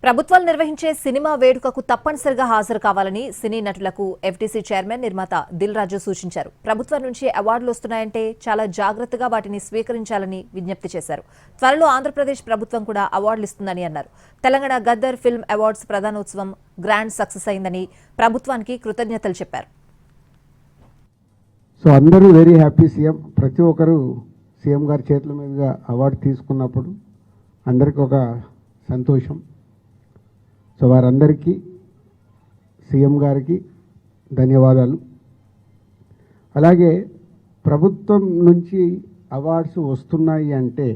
ప్రభుత్వాలు నిర్వహించే సినిమా వేడుకకు తప్పనిసరిగా హాజరు కావాలని సినీ నటులకు ఎఫ్టీసీ చైర్మన్ నిర్మాత దిల్ రాజు సూచించారు. ప్రభుత్వం నుంచి అవార్డులు వస్తున్నాయంటే చాలా జాగ్రత్తగా వాటిని స్వీకరించాలని విజ్ఞప్తి చేశారు. త్వరలో ఆంధ్రప్రదేశ్ ప్రభుత్వం కూడా అవార్డులు ఇస్తుందని అన్నారు. తెలంగాణ గద్దర్ ఫిల్మ్ అవార్డ్స్ ప్రధానోత్సవం గ్రాండ్ సక్సెస్ అయిందని ప్రభుత్వానికి కృతజ్ఞతలు చెప్పారు. సో అందరూ వెరీ హ్యాపీ. సీఎం ప్రతి ఒక్కరు సీఎం గారి చేతుల మీదుగా అవార్డు తీసుకున్నప్పుడు అందరికీ ఒక సంతోషం. సో వారందరికీ సీఎం గారికి ధన్యవాదాలు. అలాగే ప్రభుత్వం నుంచి అవార్డ్స్ వస్తున్నాయి అంటే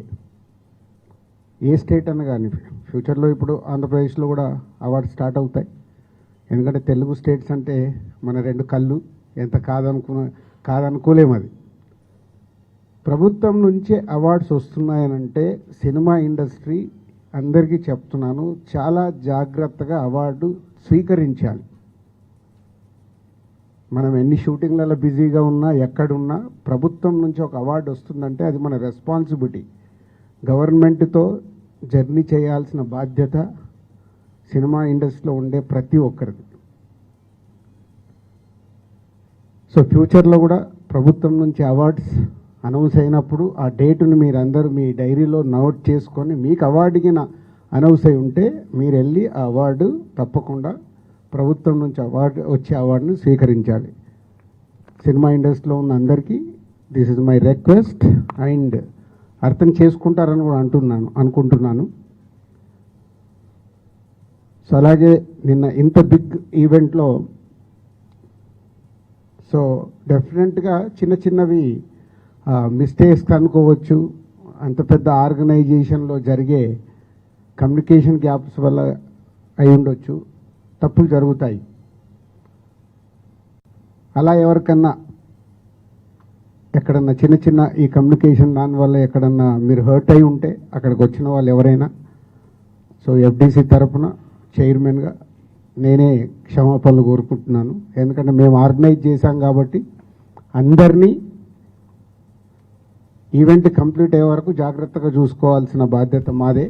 ఏ స్టేట్ అన్న కానీ ఫ్యూచర్లో ఇప్పుడు ఆంధ్రప్రదేశ్లో కూడా అవార్డ్స్ స్టార్ట్ అవుతాయి. ఎందుకంటే తెలుగు స్టేట్స్ అంటే మన రెండు కళ్ళు, ఎంత కాదనుకోలేము. అది ప్రభుత్వం నుంచే అవార్డ్స్ వస్తున్నాయనంటే సినిమా ఇండస్ట్రీ అందరికీ చెప్తున్నాను, చాలా జాగ్రత్తగా అవార్డు స్వీకరించాలి. మనం ఎన్ని షూటింగ్లలో బిజీగా ఉన్నా ఎక్కడున్నా ప్రభుత్వం నుంచి ఒక అవార్డు వస్తుందంటే అది మన రెస్పాన్సిబిలిటీ. గవర్నమెంట్తో జర్నీ చేయాల్సిన బాధ్యత సినిమా ఇండస్ట్రీలో ఉండే ప్రతి ఒక్కరిది. సో ఫ్యూచర్లో కూడా ప్రభుత్వం నుంచి అవార్డ్స్ అనౌన్స్ అయినప్పుడు ఆ డేటును మీరందరూ మీ డైరీలో నోట్ చేసుకొని మీకు అవార్డుకి అనౌన్స్ అయి ఉంటే మీరు వెళ్ళి ఆ అవార్డు తప్పకుండా ప్రభుత్వం నుంచి వచ్చే అవార్డును స్వీకరించాలి. సినిమా ఇండస్ట్రీలో ఉన్న అందరికీ this is my request and అర్థం చేసుకుంటారని కూడా అనుకుంటున్నాను. సో అలాగే నిన్న ఇంత బిగ్ ఈవెంట్లో సో డెఫినెట్గా చిన్నవి మిస్టేక్స్ అనుకోవచ్చు. అంత పెద్ద ఆర్గనైజేషన్లో జరిగే కమ్యూనికేషన్ గ్యాప్స్ వల్ల అయి ఉండొచ్చు, తప్పులు జరుగుతాయి. అలా ఎవరికన్నా ఎక్కడన్నా చిన్న ఈ కమ్యూనికేషన్ దానివల్ల ఎక్కడన్నా మీరు హర్ట్ అయి ఉంటే అక్కడికి వచ్చిన వాళ్ళు ఎవరైనా సో ఎఫ్డీసీ తరఫున చైర్మన్గా నేనే క్షమాపణలు కోరుకుంటున్నాను. ఎందుకంటే మేము ఆర్గనైజ్ చేశాం కాబట్టి అందరినీ ఈవెంట్ కంప్లీట్ అయ్యే వరకు జాగ్రత్తగా చూసుకోవాల్సిన బాధ్యత మాదే.